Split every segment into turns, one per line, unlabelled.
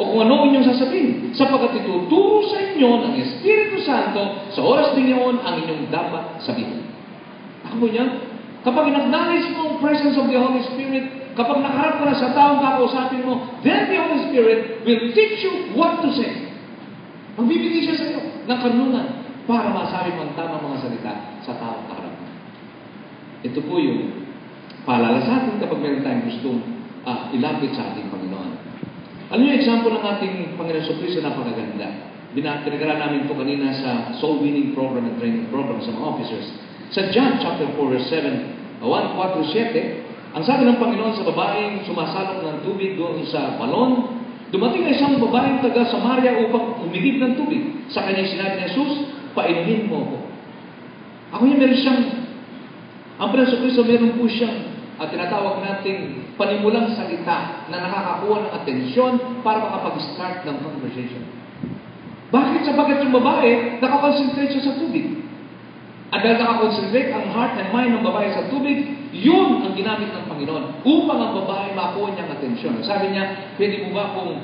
o kung ano inyong sasabihin, sapagkat ituturo sa inyo ng Espiritu Santo sa oras din yun ang inyong dapat sabihin. Ako niya, kapag in-acknowledge mo ang presence of the Holy Spirit, kapag nakaharap ka na sa taong kakausapin mo, then the Holy Spirit will teach you what to say. Magbibigay siya sa iyo ng karunungan para masabi mo ang tamang mga salita sa taong kaharap mo. Ito po yung paalala sa atin kapag meron tayong gustong ilapit sa ating Panginoon. Alam niyo, example ng ating Panginoon sa Kristo napakaganda. Pinag-aralan namin ito kanina sa soul winning program and training program sa mga officers. Sa John chapter 4 verse 7, 1:4-7, ang sabi ng Panginoon sa babaeng sumasalok ng tubig doon sa balon, dumating na isang babaeng taga Samaria upang umigib ng tubig. Sa kanyang sinabi ni Jesus, painumin mo ako. Ako yung meron siyang, ang Panginoon sa Kristo meron po siyang tinatawag nating panimulang salita na nakakakuha ng atensyon para makapag-start ng conversation. Bakit? Sabagat yung babae, nakakonsentrate siya sa tubig. At dahil nakakonsentrate ang heart and mind ng babae sa tubig, yun ang ginamit ng Panginoon upang ang babae makuha niyang atensyon. Sabi niya, pwede mo ba kung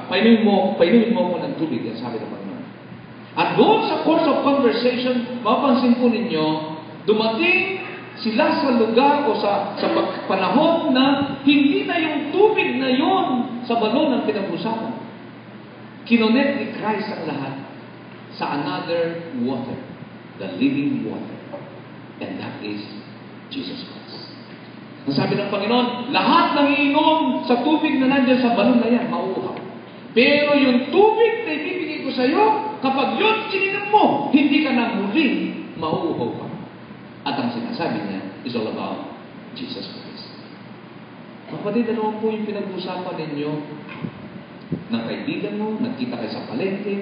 painumin mo ako ng tubig? Yan sabi ng Panginoon. At doon sa course of conversation, mapapansin po ninyo, dumating sila sa lugar o sa panahon na hindi na yung tubig na yon sa balon ang pinag-usapan. Kinonek ni Christ ang lahat sa another water, the living water. And that is Jesus Christ. Ang sabi ng Panginoon, lahat ng iinom sa tubig na nandyan sa balon na yan, mauuhaw. Pero yung tubig na ibibigay ko sa iyo, kapag yun sininom mo, hindi ka na muling mauuhaw pa. At ang sinasabi niya is all about Jesus Christ. Kapatid, ano po yung pinag-usapan ninyo ng kaibigan mo, nagkita kayo sa palengke,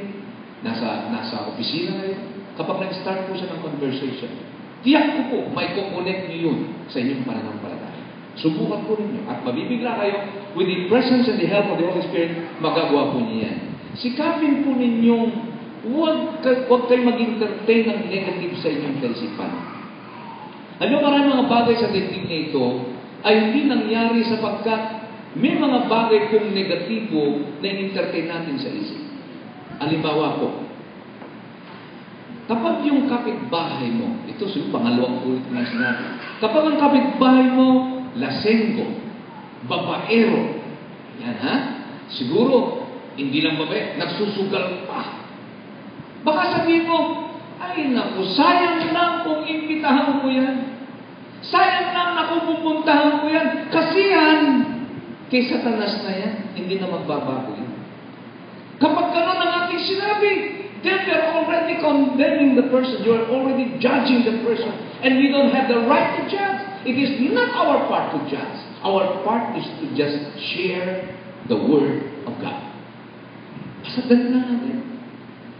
nasa opisina kayo, kapag nag-start po siya ng conversation, tiyak ko po, may kukonek niyo yun sa inyong pananampalataya. Subukan po ninyo. At mabibigla kayo, with the presence and the help of the Holy Spirit, magagawa po niya yan. Sikapin po ninyong huwag kayo mag-entertain ng negative sa inyong kaisipan. Alam mo, maraming mga bagay sa dating na ito ay hindi nangyari sapagkat may mga bagay pong negatibo na in-entertain natin sa isip. Halimbawa po, kapag yung kapitbahay mo, ito siguro pangalawang ulit na sinabi, kapag ang kapitbahay mo, lasenggo, babaero, yan ha? Siguro, hindi lang babae, nagsusugal pa. Baka sabihin mo, ay naku, sayang lang kung imbitahan ko yan. Sayang lang na kung pupuntahan ko yan. Kasi yan, kay Satanas na yan, hindi na magbabago yan. Kapag gano'n ang ating sinabi, then you're already condemning the person. You're already judging the person. And we don't have the right to judge. It is not our part to judge. Our part is to just share the Word of God. Pasagan na natin.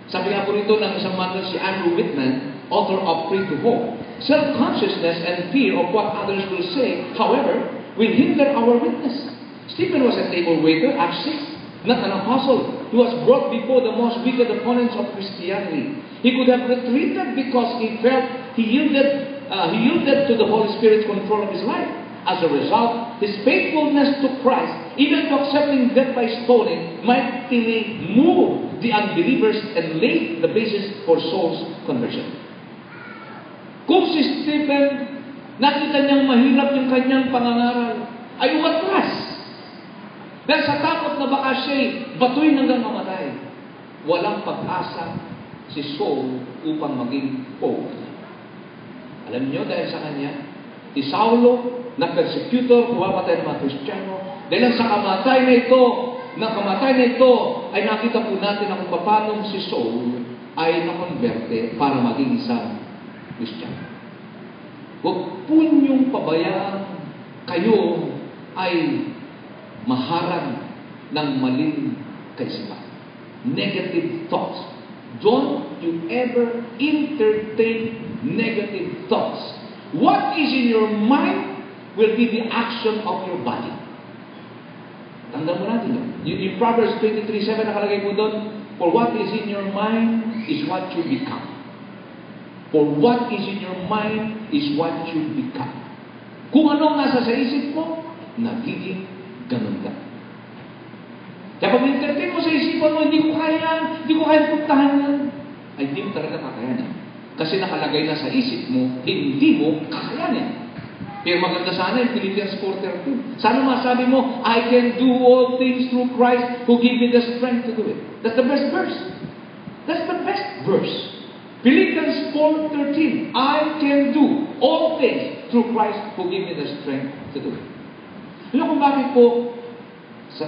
Sabi nga po rito ng isang man si Andrew Whitman, author of Free to Hope, self-consciousness and fear of what others will say, however, will hinder our witness. Stephen was a table waiter, Acts 6, not an apostle. He was brought before the most wicked opponents of Christianity. He could have retreated because he felt he yielded to the Holy Spirit's control of his life. As a result, his faithfulness to Christ, even to accepting death by stoning, mightily moved the unbelievers and laid the basis for Saul's conversion. Kung si Stephen, nakita niyang mahirap yung kanyang pangangaral, ay umatras. Dahil sa takot na baka siya'y batuin hanggang mamatay, walang pag-asa si Saul upang maging Pope. Alam niyo, dahil sa kanya, si Saulo, na persecutor, pumamatay ng mga Kristiyano, dahil sa kamatay na ito, ay nakita po natin na kung paano si Saul ay nakonverte para maging isang Kristiyano. Huwag po niyong pabayaan kayo ay maharang ng maling kaisipan. Negative thoughts. Don't you ever entertain negative thoughts. What is in your mind will be the action of your body. Tandaan mo natin yun. In Proverbs 23:7 nakalagay po doon, for what is in your mind is what you become. For what is in your mind is what you become. Kung ano nasa sa isip mo, nagiging ganun ka. Kaya pag entertain mo sa isipan mo, hindi ko kaya yan, hindi ko kaya puntahan yan, ay hindi mo talaga kakayanin. Kasi nakalagay na sa isip mo, hindi mo kakayanin. Pero maganda sana yung Philippians 4:13. Sana masabi mo, I can do all things through Christ who give me the strength to do it. That's the best verse. That's the best verse. Philippians 4:13. I can do all things through Christ who give me the strength to do it. Alam kung bakit po,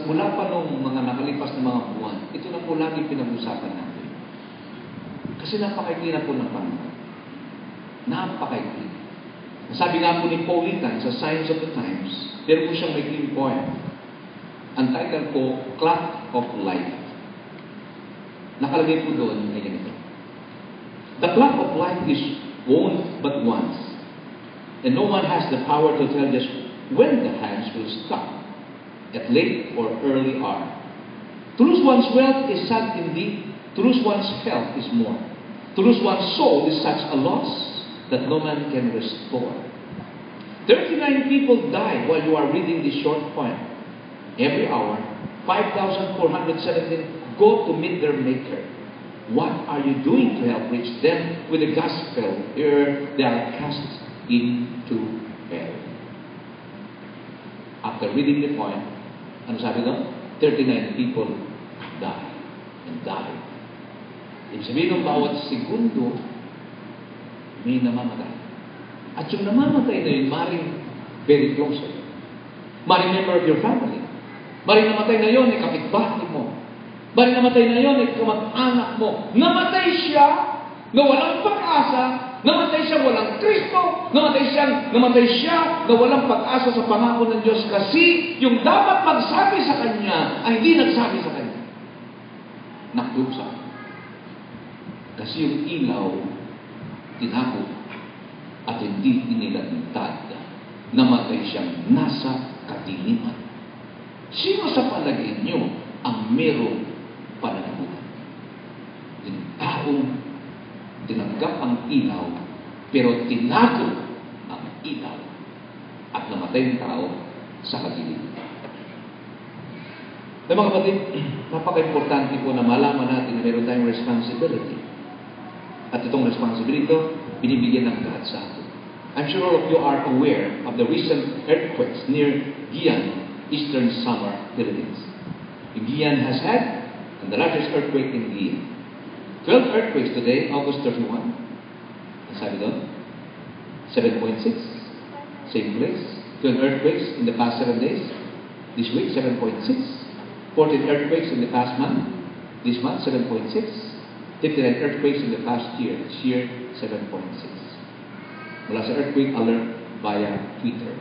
mula pa nung mga nakalipas na mga buwan, ito na po lagi pinag-usapan natin. Kasi napakaikli na po ng panahon. Napakaikli. Sabi nga po ni Paulitan sa Signs of the Times, meron po siyang maikling poem. Ang title po, Clock of Life. Nakalagay po doon ay ganito. The clock of life is wound but once, and no one has the power to tell just when the hands will stop, at late or early hour. To lose one's wealth is sad indeed. To lose one's health is more. To lose one's soul is such a loss that no man can restore. 39 people died while you are reading this short poem. Every hour, 5,417 go to meet their Maker. What are you doing to help reach them with the gospel ere they are cast into hell? After reading the poem, ano sabi doon? 39 people died and died. Ibig sabihin ng bawat segundo, may namamatay. At yung namamatay na yun, maring very close to you. Maring member of your family. Maring namatay na yun, ay kapitbahay mo. Maring namatay na yun, ay kamag-anak mo. Namatay siya na walang pag-asa. Namatay siya walang Kristo. Namatay siya na walang pag-asa sa pangako ng Diyos. Kasi yung dapat magsabi sa Kanya ay hindi nagsabi sa Kanya. Nakdusa. Kasi yung ilaw tinakot at hindi inilantad. Namatay siyang nasa kadiliman. Sino sa palagay niyo ang merong pananagutan? Yung taong tinanggap ang ilaw, pero tinakot ang ilaw at namatay ang tao sa kadiliman. Mga kapatid, napaka-importante po na malaman natin na meron tayong responsibility. At itong responsibility ito, binibigyan ng God sa atin. I'm sure all of you are aware of the recent earthquakes near Guian, Eastern Samar, Philippines. Guian has had the largest earthquake in Guian. 12 earthquakes today, August 31. Ang sabi doon, 7.6. Same place. 12 earthquakes in the past 7 days. This week, 7.6. 14 earthquakes in the past month. This month, 7.6. 59 earthquakes in the past year. This year, 7.6. Mula sa earthquake alert via Twitter.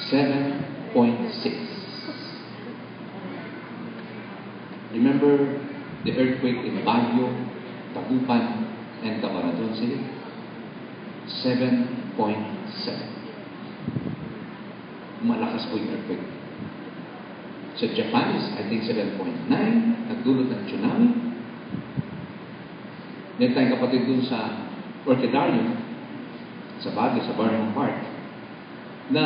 7.6. Remember the earthquake in Baguio, Tagupan, and Camaratan City? 7.7. Malakas po yung earthquake. Sa Japan is, I think, 7.9. Nagdulot ng tsunami. Meron tayong kapatid dun sa Orchidarium, sa Baguio, sa Barnum Park, na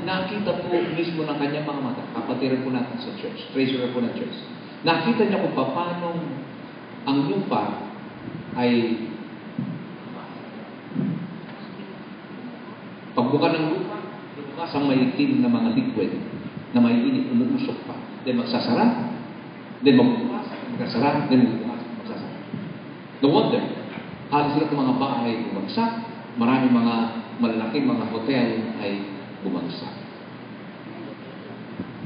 nakita po mismo ng kanyang mga mata. Kapatiran po natin sa church. Treasurer po ng church. Nakita niya kung paano ang lupa ay pagbuka ng lupa, lumabas ang maitim na mga liquid na may init, umuusok pa. Then magsasara, then magbukas, magsasara, then magbukas, magsasara. No wonder, halos lahat ng mga bahay bumagsak, maraming mga malalaking mga hotel ay bumagsak.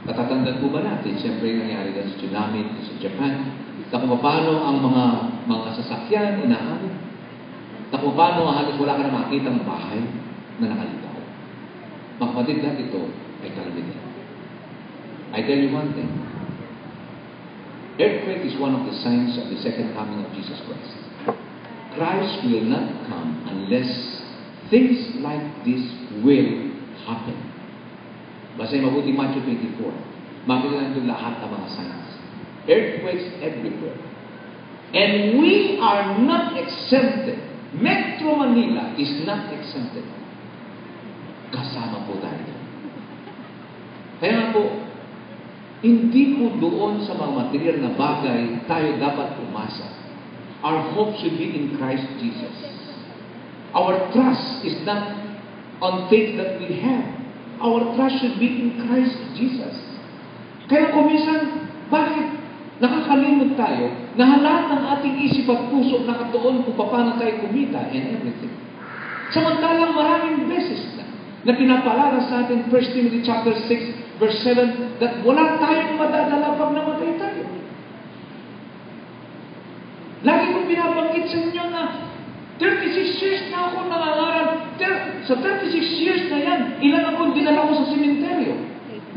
Natatandaan po ba natin, siyempre nangyari din sa tsunami sa Japan, na kung paano ang mga sasakyan inaano, na kung paano halos wala ka na makita ng bahay na nakalitaw. Mga kapatid, lahat ito ay kalamitan. I tell you one thing. Earthquake is one of the signs of the second coming of Jesus Christ. Christ will not come unless things like this will happen. Basahin mabuti Matthew 24. Makita natin ito lahat ng mga signs. Earthquakes everywhere. And we are not exempted. Metro Manila is not exempted. Kasama po tayo. Kaya nga po, Hindi po doon sa mga material na bagay tayo dapat umasa. Our hope should be in Christ Jesus. Our trust is not on things that we have. Our trust should be in Christ Jesus. Kaya kuminsan, bakit nakakalimot tayo na lahat ng ating isip at puso nakatuon kung paano tayo kumita and everything. Samantalang maraming beses na pinapalala sa atin 1 Timothy chapter 6 verse 7 that wala tayong madadala pag namatay tayo. Lagi kong binabanggit sa inyo na 36 years na ako nangangaral. Sa 36 years na yan, ilan akong dinala ko sa sementeryo.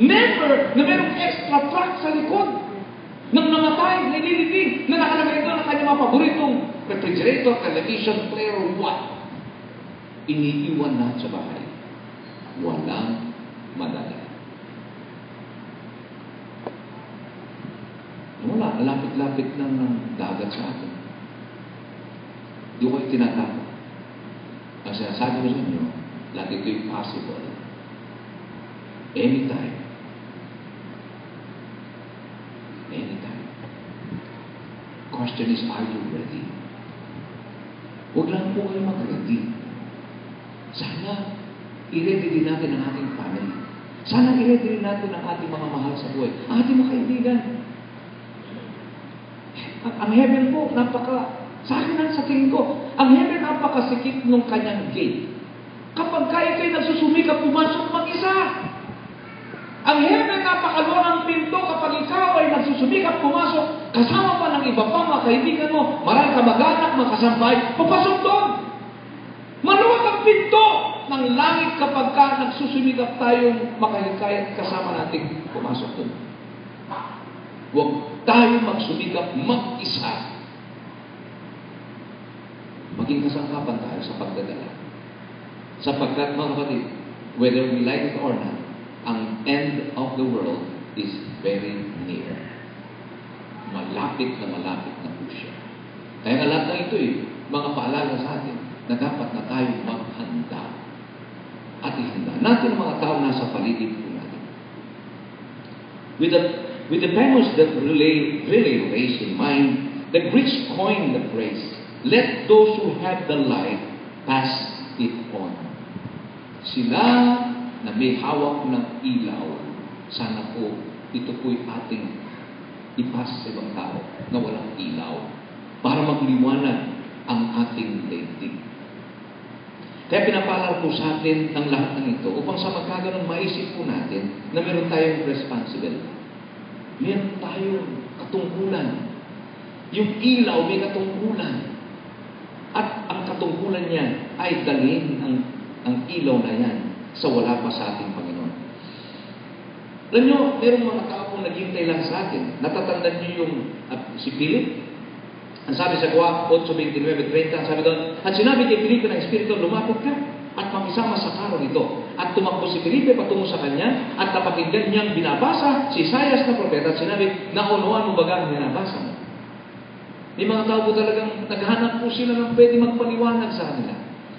Never na merong extra truck sa likod. Nang namatay, nililibing, na nakalagay doon ang kanyang mga paboritong refrigerator, television, player, what? Iniiwan na sa bahay. Walang madala. Wala, lapit-lapit lang ng dagat sa atin. Di ko kayo tinatakot. Ang sinasabi ko sa inyo, lahat ito'y possible. Anytime. Anytime. Question is, are you ready? Huwag lang po kayo mag-ready. Sana, i-ready din natin ang ating family. Sana, i-ready din natin ang ating mga mahal sa buhay. Ang ating mga kaibigan. Ang heaven po, sa akin ang sa tingin ko, ang heaven napakasikip ng kanyang gate. Kapag kayo nagsusumikap, pumasok mag-isa. Ang heaven napakaluwang ang pinto kapag ikaw ay nagsusumikap, pumasok, kasama pa ng iba pa mga kaibigan mo, maraming kamag-anak, mga kasampay, papasok doon. Maluwag ang pinto ng langit kapag nagsusumikap tayong makahikayat kasama natin, pumasok doon. Huwag tayo magsumikap mag-isa. Maging kasangkapan tayo sa pagdadala. Sapagkat mga kapatid, whether we like it or not, ang end of the world is very near. Malapit na po siya. Kaya nga lahat ng ito mga paalala sa atin na dapat na tayo maghanda. At ihanda natin ang mga tao nasa paligid po natin. With the famous that really raised in mind, the Greeks coined the phrase, let those who have the light pass it on. Sila na may hawak ng ilaw, sana po, ito po'y ating ipas sa ibang tao na walang ilaw para magliwanag ang ating daigdig. Kaya pinapaalala po sa atin ang lahat ng ito upang sa magkaganon maisip po natin na meron tayong responsibility. Meron tayong katungkulan. Yung ilaw may katungkulan. At ang katungkulan niya ay dalhin ang ilaw na yan sa wala pa sa ating Panginoon. Alam nyo, merong mga tao pong naghihintay lang sa atin. Natatandaan nyo yung si Philip? Ang sabi sa Gawa 8:29-30, ang sabi doon, at sinabi kay Felipe ng Espiritu, lumapit ka at makisama sa karo nito. At tumakbo si Felipe patungo sa kanya at napakinggan niyang binabasa si Isaias na propeta at sinabi, naunuan mo baga ang binabasa mo? May mga tao po talagang naghahanap po sila ng pwede magpaliwanag sa kanila.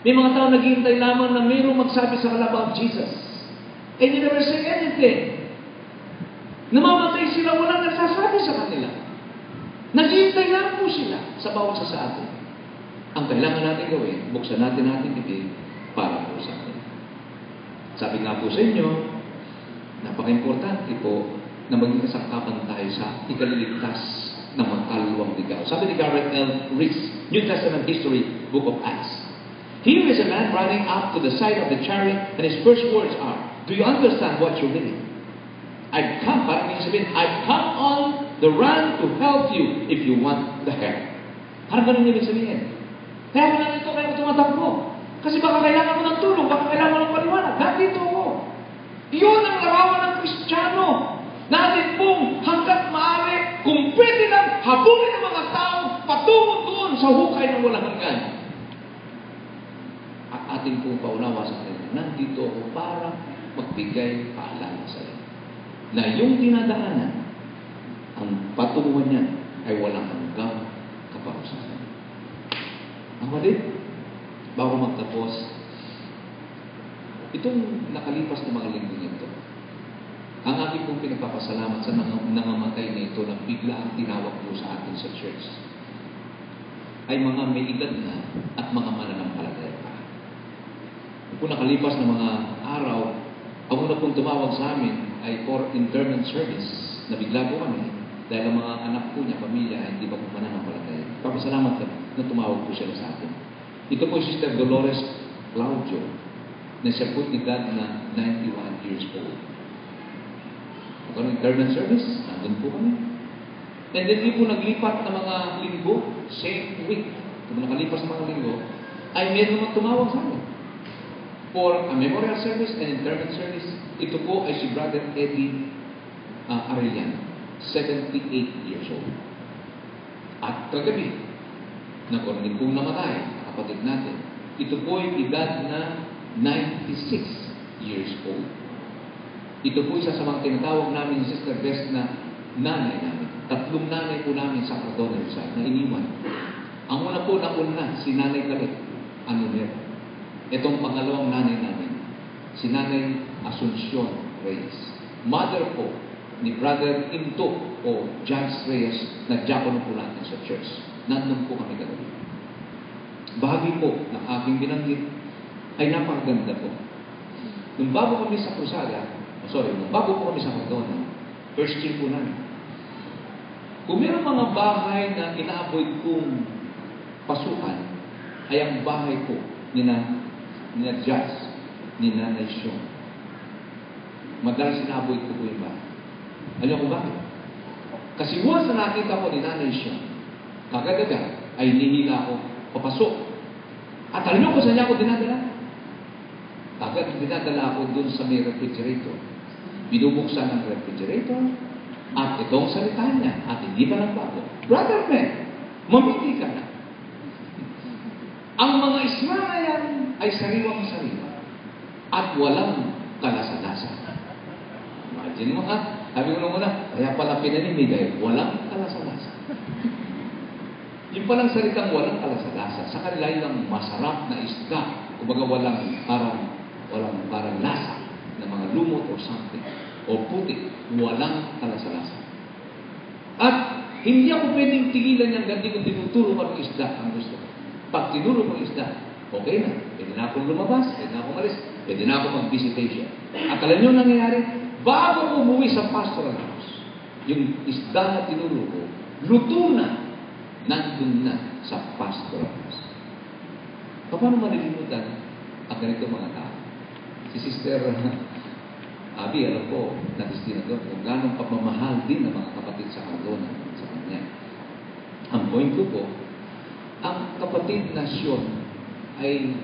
May mga tao naghihintay lamang na mayroong magsabi sa kanila about Jesus. And they never say anything. Namamatay sila, walang nagsasabi sa kanila. Naghihintay lang po sila sa bawat sa atin. Ang kailangan natin gawin, buksan natin bibig para po sa atin. Sabi nga po sa inyo, napaka-importante po na maging kasangkapan tayo sa ikaliligtas ng mga kaluluwang ligaw. Sabi ni Garrett L. Rees, New Testament History, Book of Acts. Here is a man running up to the side of the chariot and his first words are, do you understand what you're reading? I've come on the run to help you if you want the help. Parang ganun ibig sabihin. Kaya ka nandito, kaya ko tumatakbo. Kasi baka kailangan mo ng tulong, baka kailangan mo ng paliwanag. Nandito ako. Iyon ang larawan ng Kristiyano. Natin pong hanggat maaari, kung pwede lang, habulin ang mga tao patungo doon sa hukay ng walang hanggan. At ating pong paunawa sa kanila, nandito ako para magbigay paalala sa iyo. Na yung dinadaanan, ang patunguhan niya ay walang hanggang kaparusahan. Ang mali, bago magtapos, itong nakalipas na mga linggo nito, ang aking pong pong pinagpapasalamat sa nangamatay na ito na bigla ang tinawag po sa atin sa church ay mga may edad na at mga mananampalataya pa. Kung nakalipas na mga araw, ang una pong tumawag sa amin ay for interment service na bigla po kami dahil ang mga anak po niya, pamilya, ay hindi pa po mananampalataya. Papasalamat kami na tumawag po sila sa atin. Ito po si Sister Dolores Claudio na siya po edad na 91 years old. Magkaroon interment service, nandun po kami. And then di po naglipat na mga linggo, same week. Kung nakalipas na mga linggo, ay meron naman tumawag sa amin for a memorial service and interment service. Ito po ay si Brother Eddie Arellano, 78 years old. At kagabi, nagkaroon din pong namatay, kapatid natin. Ito po ay edad na 96 years old. Ito po isa sa mga tinatawag namin ni Sister Bess na nanay namin. Tatlong nanay po namin sa Cardona Rizal na iniwan. Ang una po nauna, si Nanay Galit, Anuner. Itong pangalawang nanay namin, si Nanay Asuncion Reyes. Mother po ni Brother Into o Jans Reyes na diakono po natin sa church. Nandun po kami kagabi. Bahagi po ng aking binanggit ay napakaganda po. Nung bago kami sa nung bago po kami sa Cardona, first year po namin. Kung mayroong mga bahay na ina-avoid kong pasukan, ay ang bahay po ni Jazz, ni Nanay Sean. Madalas ina-avoid ko po yung bahay. Alam ko bakit? Kasi once na nakita ko ni Nanay Sean, kagad-agad ay nihila ako papasok. At alam niyo kung saan niya ako dinadala? Agad dinadala ako dun sa may refrigerator. Binubuksan ang refrigerator at itong salita niya at hindi pa nagbago. Brother Ben, mamili ka na. Ang mga isma na yan ay sariwang-sariwa at walang kalasa-lasa. Imagine mo ha, sabi ko nung una, kaya pala pinanimigay, walang kalasa-lasa. Yung palang salitang walang kalasa-lasa, sa kanila yung masarap na isda, kumbaga walang parang lasa na mga lumot or something, o puti, walang kalasa-lasa. At hindi ako pwedeng tigilan yung ganti kung tinuturo ko ng isda ang gusto ko. Pag tinuro ko ng isda, okay na. Pwede na akong lumabas, pwede na akong malis, pwede na akong mag-visitation. At alam nyo nangyayari, bago ko umuwi sa pastoral house, yung isda na tinuro ko, luto na, nandun na sa pastoral house. Paano malilimutan ang ganito mga tao? Si Sister Abby, alam ko, na-destina doon, kung gano'ng pagmamahal din ng mga kapatid sa Cardona sa kanya. Ang point ko po, ang kapatid na Sean ay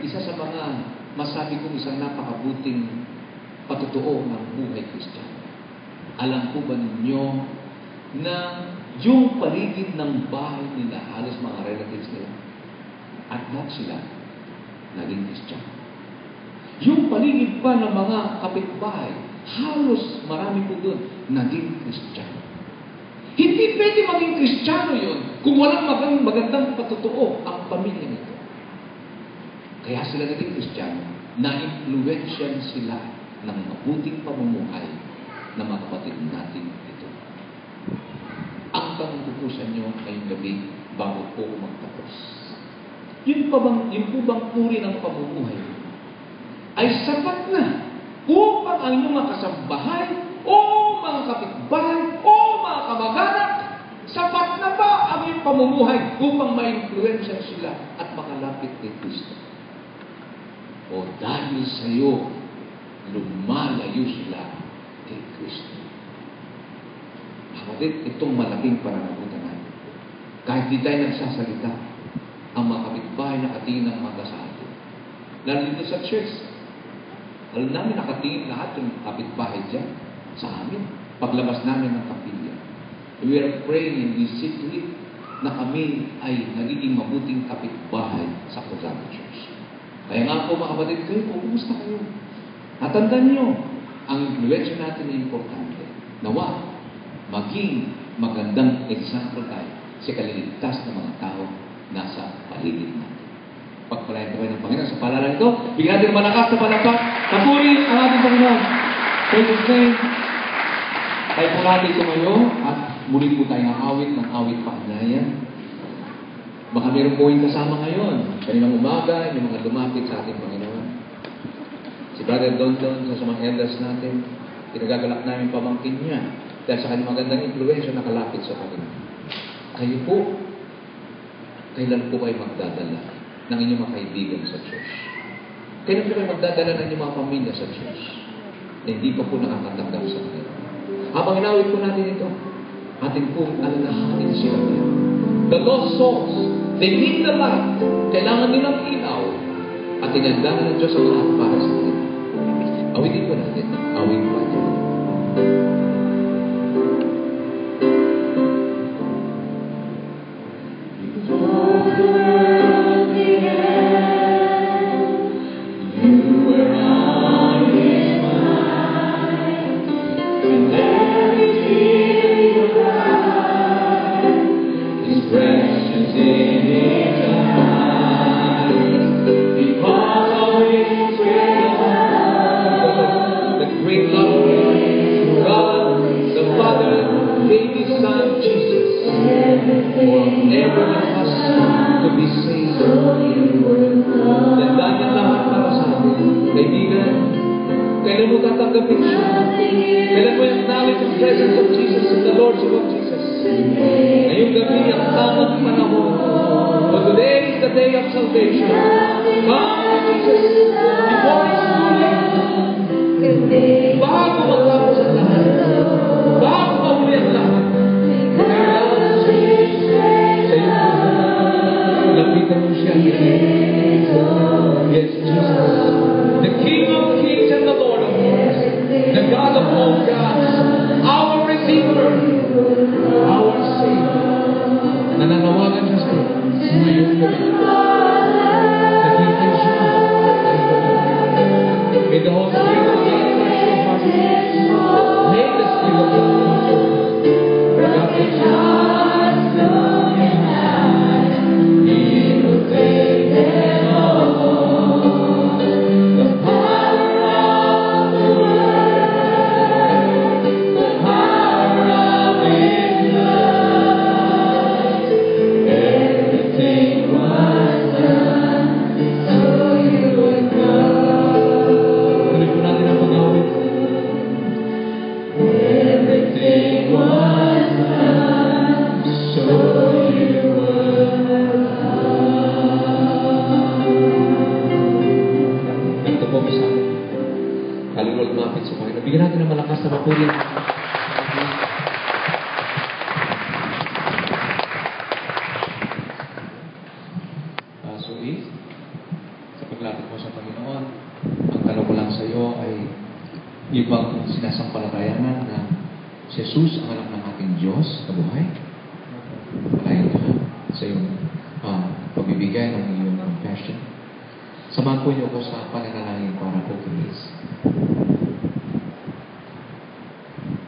isa sa mga masabi kong isang napakabuting patotoo ng buhay Kristiyano. Alam po ba ninyo na yung paligid ng bahay nila, halos mga relatives nila, at lahat sila naging Kristiyano. Yung paligid pa ng mga kapitbahay, halos marami po doon, naging Kristiyano. Hindi pwede maging Kristiyano yun kung walang magandang patotoo ang pamilya nito. Kaya sila naging Kristiyano, na-influensyan sila ng mabuting pamumuhay ng mga kapatid natin ito. Ang tanong ko po sa inyo ngayong gabi bago po magtapos. Yun po bang uri ng pamumuhay ay sapat na upang ang inyong mga kasambahay o mga kapitbahay o mga kamag-anak, sapat na ba ang iyong pamumuhay upang ma-influensya sila at makalapit kay Kristo? O dahil sa iyo, lumalayo sila kay Kristo. Kapatid, itong malaking pananagutan natin. Kahit di tayo nagsasalita, ang mga kapitbahay nakatingin ng mata sa atin. Lalo dito sa church, alam namin nakatingin lahat yung kapitbahay dyan sa amin. Paglabas namin ng kapilya. We are praying in this secret na kami ay nagiging mabuting kapitbahay sa Cardona Church. Kaya nga po mga kapatid, kayo po, kumusta kayo? Natandaan nyo, ang influensya natin ay importante. Nawa, maging magandang example tayo sa kaliligtas ng mga tao nasa paligid natin. Pagpalayan tayo ng Panginoon sa paalala nito, bigyan natin malakas na palakpak, papuri ang ating Panginoon. Praise His name. Tayo po natin tumayo at muli po tayong awit ng awit paanyaya. Baka meron po yung kasama ngayon. Kaninang umaga, yung mga lumapit sa ating Panginoon. Si Brother Don sa mga elders natin, pinagagalak namin pamangkin niya dahil sa kanyang magandang influensya nakalapit sa Panginoon. Kayo po, kailan po kayo magdadala ng inyong mga kaibigan sa Diyos? Kailan po kayo magdadala ng inyong mga pamilya sa Diyos na hindi pa po nakakatanggap sa Panginoon? Habang inawit po natin ito, ating pong alalahanin sila ngayon. The lost souls, they need the light. Kailangan nilang ilaw at inanda ng Diyos ang lahat para sa kanila. Awitin po natin. Awit po natin.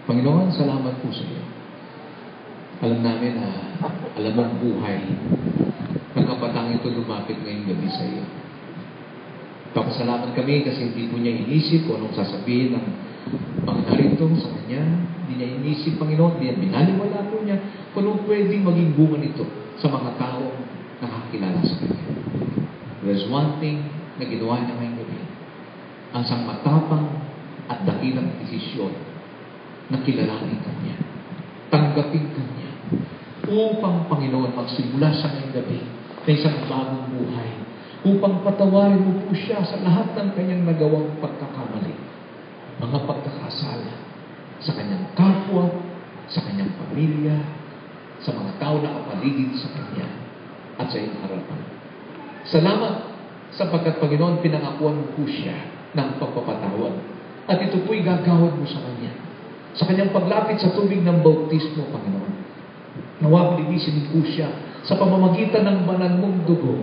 Panginoon, salamat po sa iyo. Alam namin na alam mong buhay ng kapatang ito lumapit ngayong gabi sa iyo. Papasalamat kami kasi hindi po niya inisip kung anong sasabihin ng mga narito sa kanya. Hindi niya inisip, Panginoon, hindi niya binaliwala po niya kung anong pwedeng maging bunga nito sa mga taong nakakilala sa kanya. There's one thing na ginawa niya ngayong gabi. Ang isang matapang at dakilang desisyon na kilalanin kanya, tanggapin kanya, upang Panginoon magsimula sa ngayong gabi na isang bagong buhay, upang patawarin mo po siya sa lahat ng kanyang nagawang pagkakamali, mga pagkakasala sa kanyang kapwa, sa kanyang pamilya, sa mga tao na kapaligid sa kanya, at sa iyong harapan. Salamat sapagkat Panginoon pinangakuan mo po siya ng pagpapatawad, at ito po'y gagawad mo sa kanya. Sa kanyang paglapit sa tubig ng bautismo, Panginoon. Nawag linisin po siya sa pamamagitan ng banal mong dugo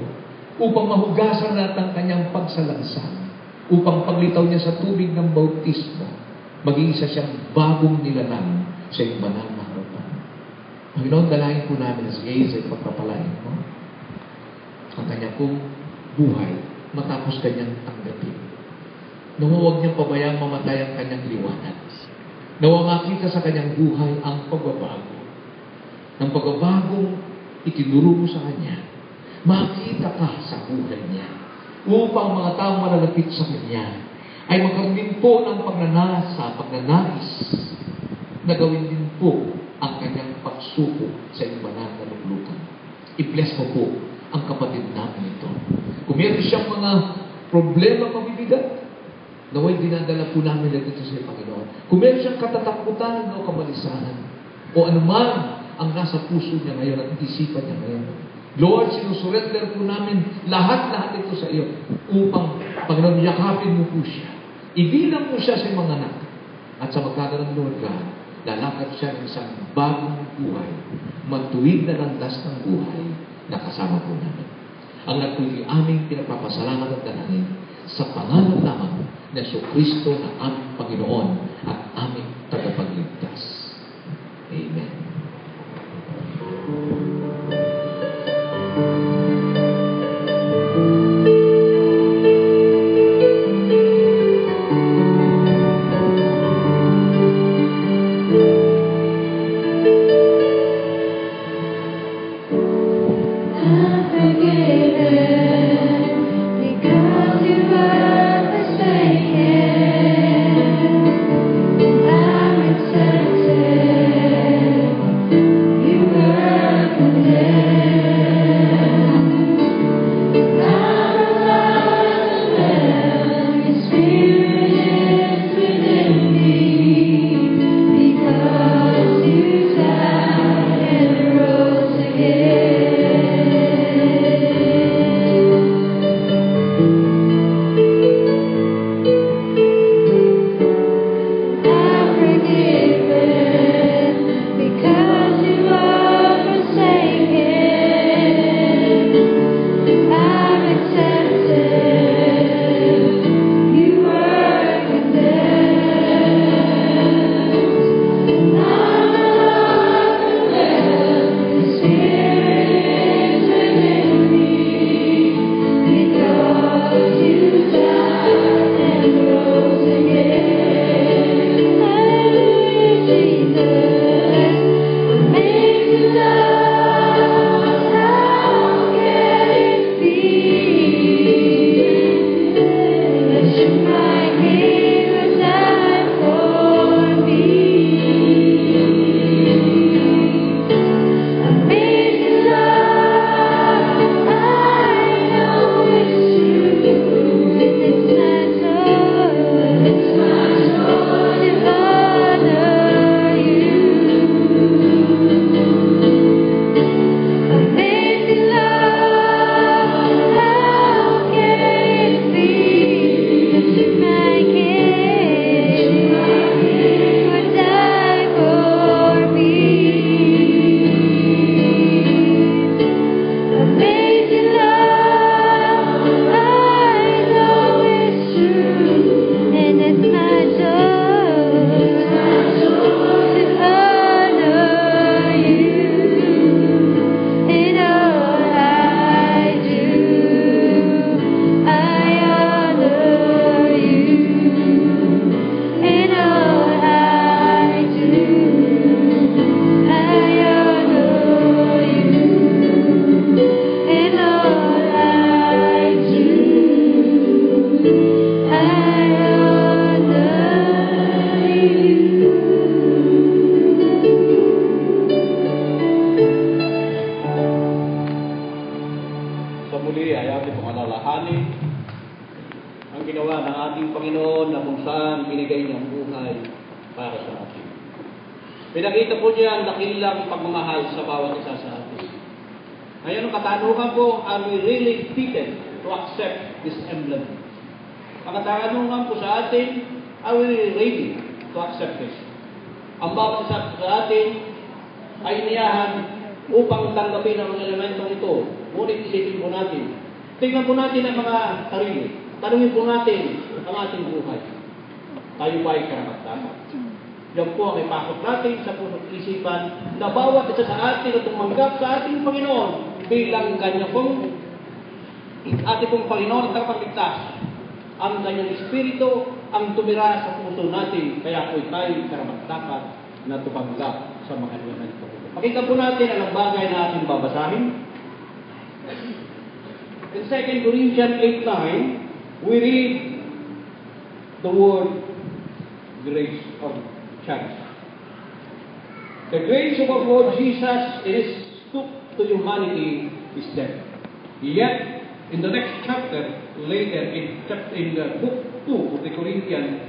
upang mahugasan natin ang kanyang pagsalansan, upang paglitaw niya sa tubig ng bautismo, maging isa siyang bagong nilalang sa iyong banal na harapan. Panginoon, dalahin po namin na si Jesus ay pagpapalain mo ang kanyang pong buhay matapos kanyang tanggapin. Na huwag niyang pabayang mamatay ang kanyang liwanag. Nawa makita sa kanyang buhay ang pagbabago. Ng pagbabagong itinuro mo sa kanya, makita ka sa buhay niya. Upang mga taong malalapit sa kanya ay magkaroon din po ng pagnanais na gawin din po ang kanyang pagsuko sa iyong banal na luglugan. I-bless mo po ang kapatid namin ito. Kung meron siyang mga problema mabibigat, naway dinadala po namin dito sa Panginoon. Kung meron siyang katatakutan o kabalisahan, o anuman ang nasa puso niya ngayon at isipan niya ngayon, Lord, sinusurrender po namin lahat ito sa iyo upang, Panginoon, yakapin mo po siya. Ibilang mo siya sa mga anak. At sa magkakaroon, Lord God, lalakad siya ng isang bagong buhay, matuwid na landas ng buhay na kasama po namin. Ang nagpuloy aming pinapapasalamat at dalangin sa pangalan lamang na Kristo na aming Panginoon at aming tagapagligtas. Amen.
Pinakita po niya ang dakilang pagmamahal sa bawat isa sa atin. Ngayon, ang katanungan po, are we really fitted to accept this emblem? Ang katanungan po sa atin, are we really ready to accept this? Ang bawat isa sa atin ay iniyahan upang tanggapin ang elementong ito. Ngunit isipin po natin. Tingnan po natin ang mga sarili. Tanungin po natin ang ating buhay. Tayo ba ay karapat-dapat? Yan po ang ipasok natin sa puso't isipan na bawat isa sa atin na tumanggap sa ating Panginoon bilang kanya pong ating pong Panginoon at tagapagligtas. Ang kanyang Espiritu ang tumira sa puso natin, kaya po tayo karapat-dapat na tumanggap sa mga elemento. Pakita po natin ang bagay na ating babasahin. In 2 Corinthians 8:9, we read the word grace or chance. The grace of our Lord Jesus is took to humanity is death. Yet, in the next chapter, later in the book 2 of the Corinthians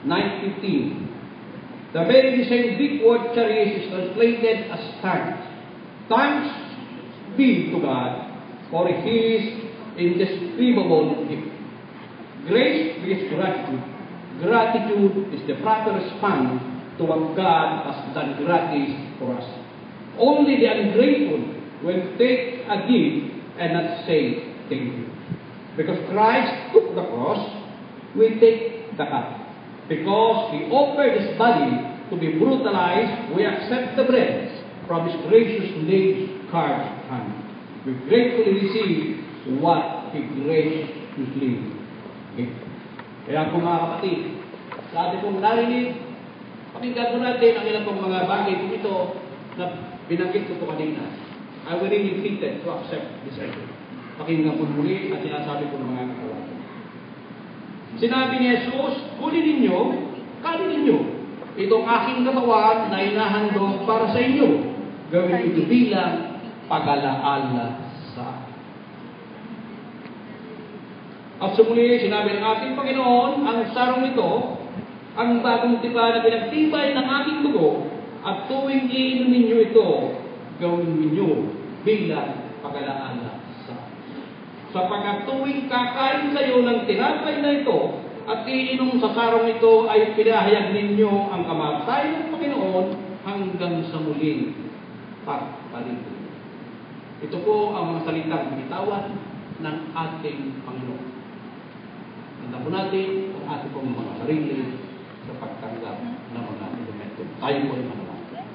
9:15, the very same Greek word charis is translated as thanks. Thanks be to God for His indescribable gift. Grace is gratitude. Gratitude is the proper response to what God has done gratis for us. Only the ungrateful will take a gift and not say thank you. Because Christ took the cross, we take the cup. Because He offered His body to be brutalized, we accept the bread from His gracious laid carved hand. We gratefully receive what He graciously gave. Kaya po mga kapatid, sa ating pong narinig, pakinggan po natin ang ilang pong mga bagay po ito na binanggit ko po kanina. I will really invited to accept this effort. Pakinggan po muli at sinasabi po ng mga katawan. Sinabi ni Jesus, kunin ninyo, kanin ninyo. Itong aking katawan na inahandog para sa inyo. Gawin ito bilang pag-alaala sa akin. At sumuli, sinabi ng ating Panginoon, ang sarong ito, ang bagong tipa na pinagtibay ng aking dugo, at tuwing iinumin ninyo ito, gawin ninyo bilang pag-alaala sa akin. Sapagkat tuwing kakain kayo ng tinapay na ito, at iinom sa sarong ito ay pinahayag ninyo ang kamatayan ng Panginoon hanggang sa muling pagpalito. Ito po ang mga salitang binitawan ng ating Panginoon. Tanda po natin ang ating pong mga sarili sa pagtanggap ng mga elemento. Tayo po ay manalangin.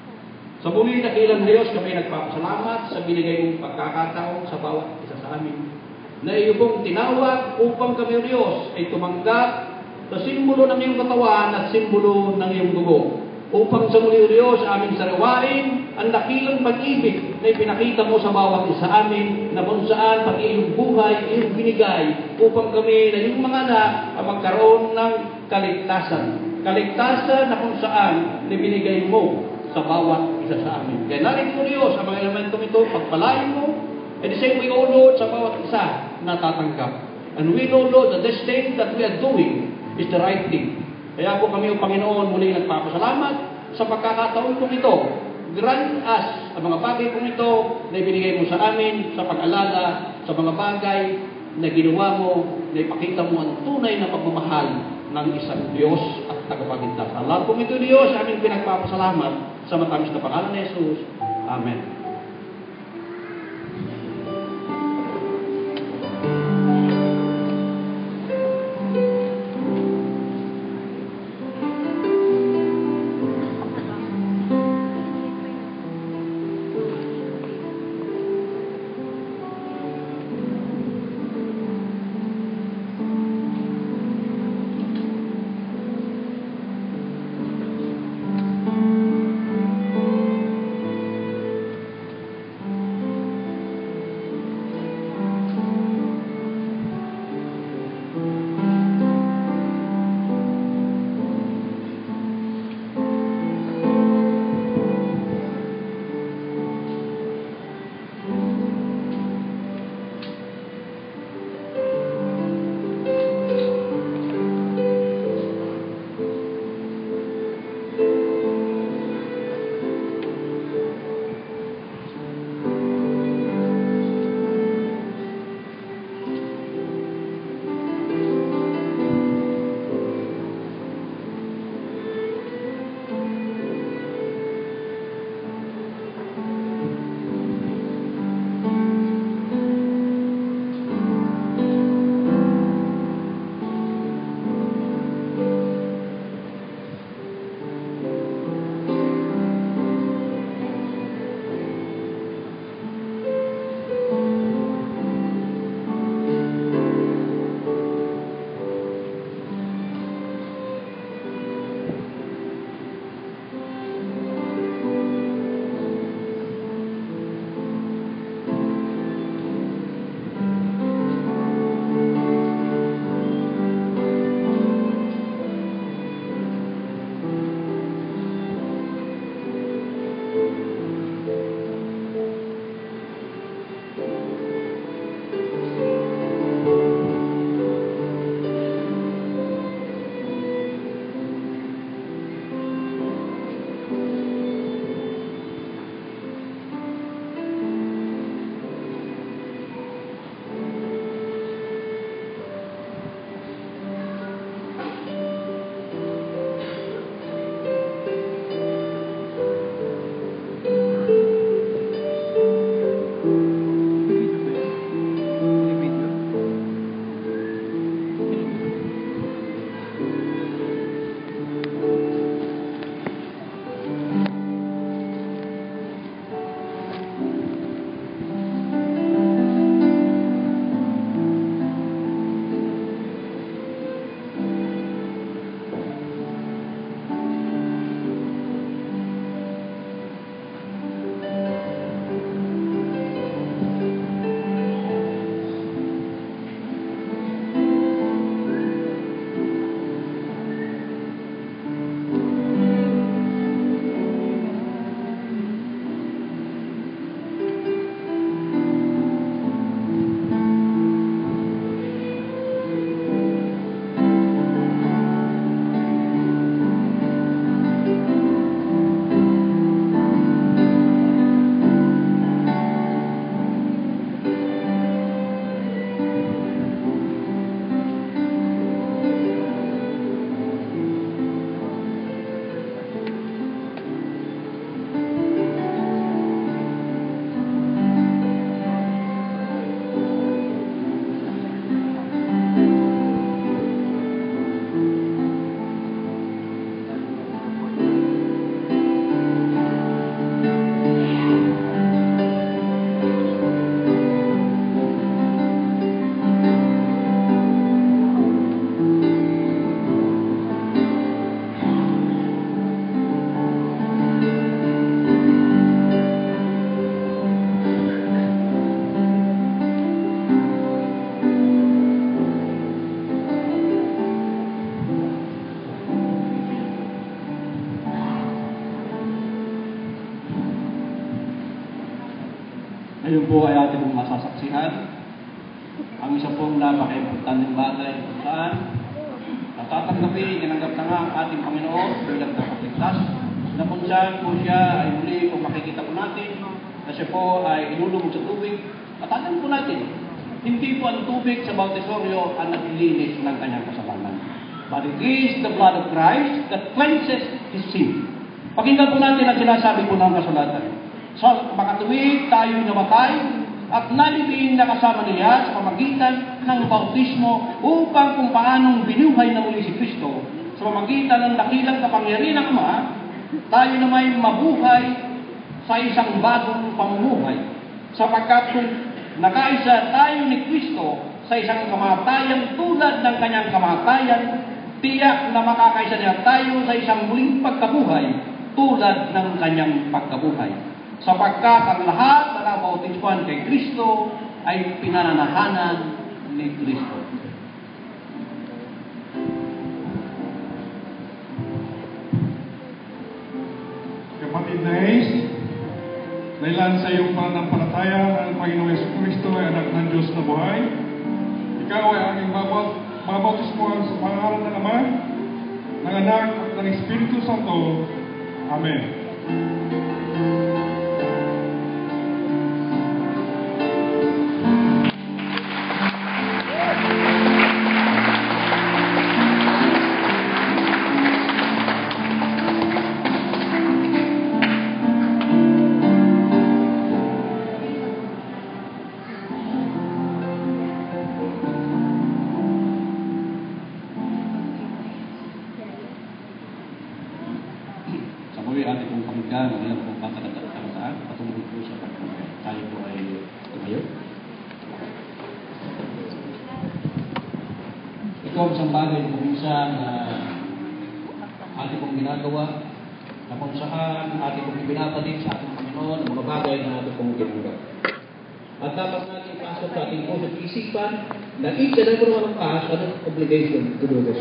Sa muli dakilang Diyos, kami nagpapasalamat sa binigay mong pagkakataon sa bawat isa sa amin na iyo pong tinawag upang kami, o Diyos, ay tumanggap sa simbolo ng iyong katawan at simbolo ng iyong dugo. Upang sa muli, o Diyos, aming sariwain ang dakilang pag-ibig na ipinakita mo sa bawat isa amin na kung saan pati iyong buhay, iyong binigay upang kami na iyong mga anak ang magkaroon ng kaligtasan. Kaligtasan na kung saan binigay mo sa bawat isa sa amin. Kaya narin mo, Diyos, ang mga elementong ito, pagpalain mo, and the same way, O Lord, sa bawat isa na tatanggap. And we know, Lord, that this thing that we are doing is the right thing. Kaya po kami, O Panginoon, muli nagpapasalamat sa pagkakataon kong ito. Grant us ang mga bagay kong ito na ibinigay mo sa amin sa pag-alala sa mga bagay na ginawa mo, na ipakita mo ang tunay na pagmamahal ng isang Diyos at tagapagligtas. Sa lahat pong ito, Diyos, aming pinagpapasalamat sa matamis na pangalan ni Jesus. Amen. Ayun po ay ating pong masasaksihan. Ang isa pong napaka-importanteng bagay kung saan natatanggapin, tinanggap na nga ang ating Panginoon bilang tagapagligtas, na kung saan po siya ay muli kung makikita po natin na siya po ay inulubog sa tubig. At alam po natin, hindi po ang tubig sa bautisoryo ang naglilinis ng kanyang kasalanan. But it is the blood of Christ that cleanses his sin. Pakinggan po natin ang sinasabi po ng kasulatan. So, makatuwid tayo namatay at nalibing na kasama niya sa pamagitan ng bautismo upang kung paanong binuhay na muli si Kristo sa pamagitan ng dakilang kapangyarihan ng Ama, tayo na may mabuhay sa isang bagong pamumuhay. Sapagkat kung nakaisa tayo ni Kristo sa isang kamatayan tulad ng kanyang kamatayan, tiyak na makakaisa niya tayo sa isang muling pagkabuhay tulad ng kanyang pagkabuhay. Sapagkat ang lahat na nabautismuhan kay Kristo ay pinananahanan ni Kristo.
Kapatid na Ace, dahil sa iyong pananampalataya ang Panginoong Jesucristo ay anak ng Diyos na buhay, ikaw ay aming mabautismuhan sa pangalan ng Ama, ng Anak at ng Espiritu Santo. Amen.
Ating pong pakinggan ang ilang pong pagkakatataan patungkol po sa pagkakamay. Tayo po ay tumayo. Ito ang isang bagay na kuminsan na ating pong ginagawa na kung saan ating pong ibinabalik sa ating Panginoon ang mga bagay na ating pong ginagawa. At dapat natin pasok sa ating puso't isipan na each and every one of us has an obligation to do this.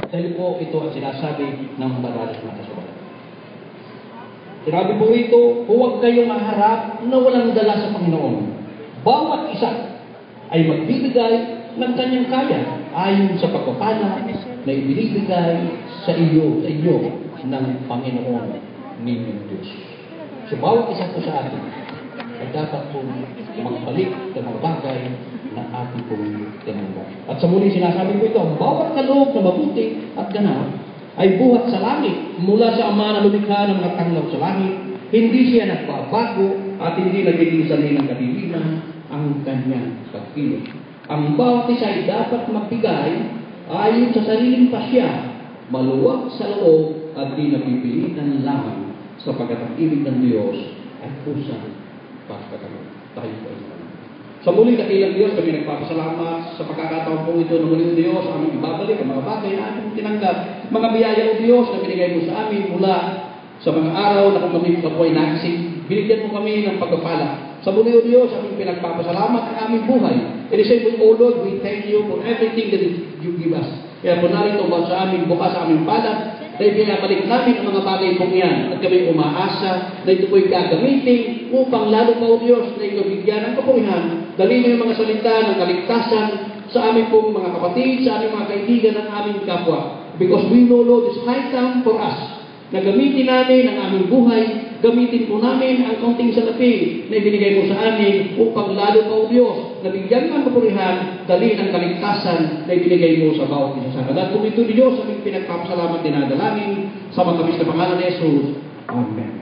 Dahil po ito ang sinasabi ng madalas na kasulatan. Sinabi po ito, huwag kayong maharap na walang dala sa Panginoon. Bawat isa ay magbibigay ng kanyang kaya ayon sa pagpapala na ibinibigay sa inyo ng Panginoon ninyong Diyos. So bawat isa po sa atin ay dapat po magbalik sa mga bagay na ating pong tinanggap. At sa muli sinasabi ko ito, ang bawat kaloob na mabuti at ganap ay buhat sa langit mula sa Ama na lumikha ng mga tanglaw sa langit. Hindi siya nagbabago at hindi nagiging sanay ng kadiliman ang kanyang pagkilos. Ang bawat isa ay dapat magbigay ayon sa sariling pasya, maluwag sa loob at di napipilitan lamang sapagkat ang ibig ng Diyos ay pusang pagkakaroon. Tayo po ay sa muli kapilang Diyos, kami nagpapasalamat sa pagkakataon po ito ng muling Diyos, aming ibabalik ang mga bagay na aming tinanggap. Mga biyaya ng Diyos na binigay mo sa amin mula sa mga araw na kung kami po ay nagising. Binigyan mo kami ng pagpapala. Sa muli o Diyos, aming pinagpapasalamat ang aming buhay. And say, O Lord, we thank you for everything that you give us. Kaya po narito ba sa aming bukas, sa aming palad, dahil pinabalik namin ang mga bagay pong yan at kami umaasa na ito po'y gagamitin upang lalo pa o Diyos na ito bigyan ng kapungihan. Dalhin mo yung mga salita ng kaligtasan sa aming pong mga kapatid, sa aming mga kaibigan ng aming kapwa. Because we know, Lord, it's high time for us na gamitin namin ang aming buhay, gamitin po namin ang kaunting salapi na ibinigay mo sa amin upang lalo pa o Diyos na bigyan ng kapurihan, dalhin ang kaligtasan na ibinigay mo sa bawat isa sa amin. At kung ito ni Diyos, aming pinagpapasalamat dinadalangin sa matamis na pangalan ni Jesus. Amen.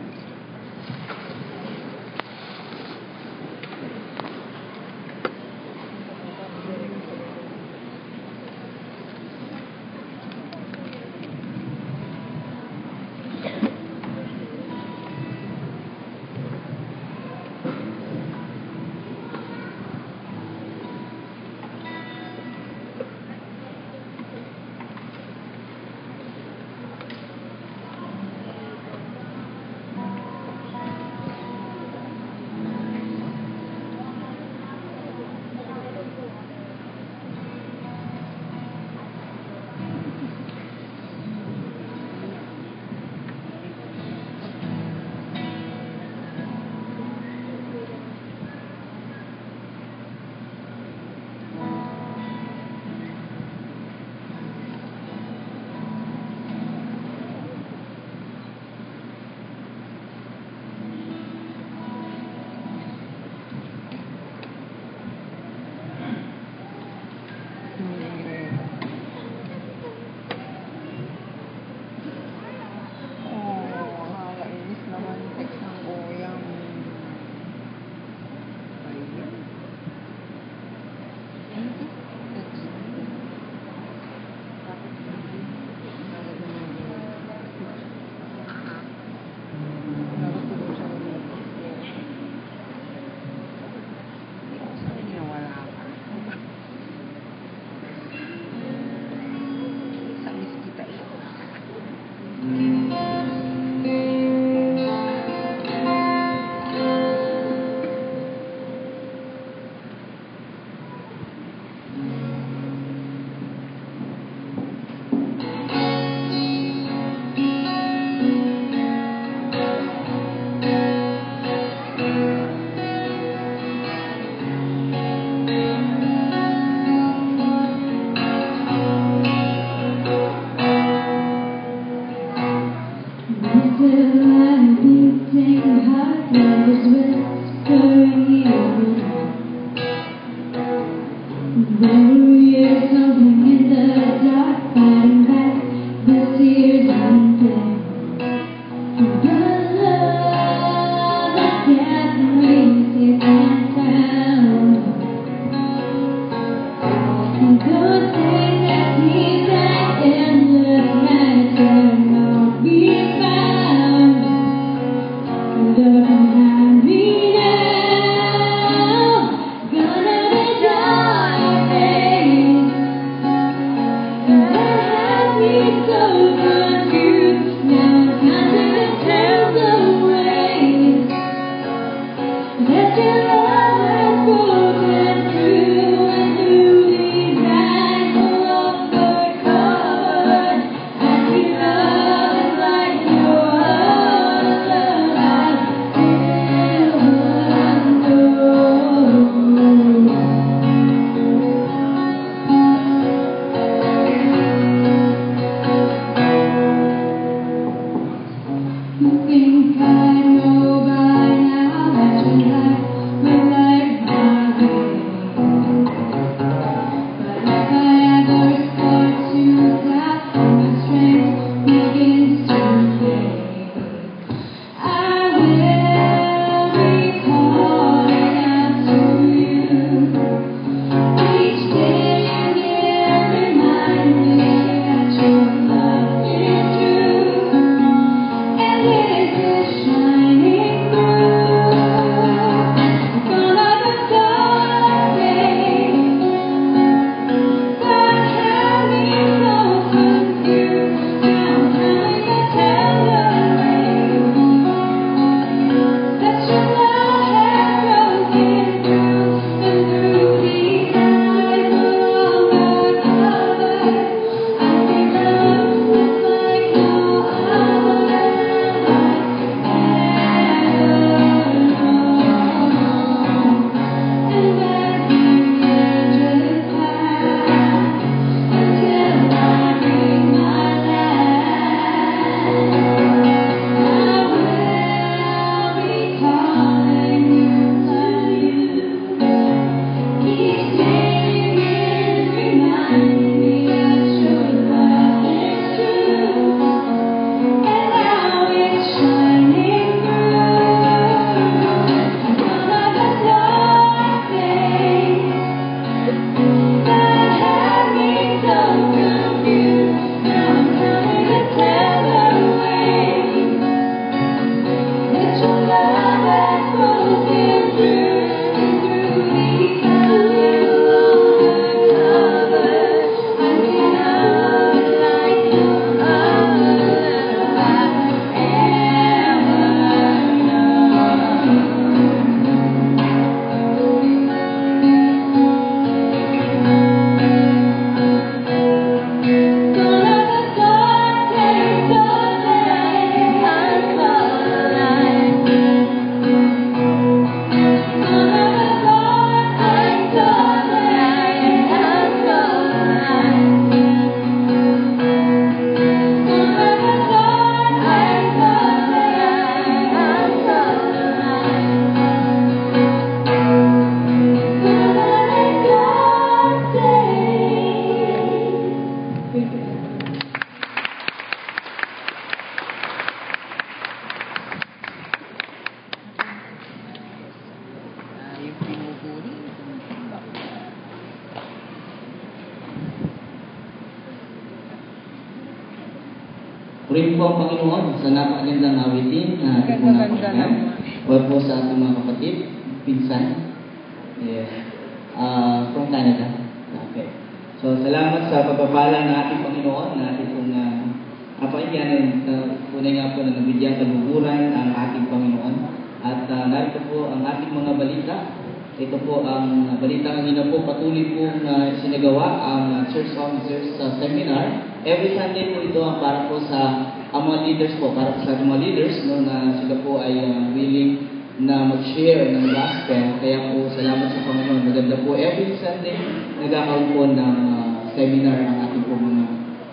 Purihin po ang Panginoon sa napakagandang awitin na ating po napakagandang. Or po sa ating mga kapatid, pinsan. Yes. From Canada. Okay. So, salamat sa pagpapala ng ating Panginoon na ating pong napakinggan. Tunay nga po na nagbigyan kaluguran ang ating Panginoon. At narito po ang ating mga balita. Ito po ang balita kanina po patuloy pong sinagawa ang Church Officers Seminar. Every Sunday po ito para po sa mga leaders po, para po sa mga leaders no, na sila po ay willing na mag-share ng gospel. Kaya po salamat sa Panginoon. Maganda po every Sunday nagkakaroon po ng seminar ang ating po mga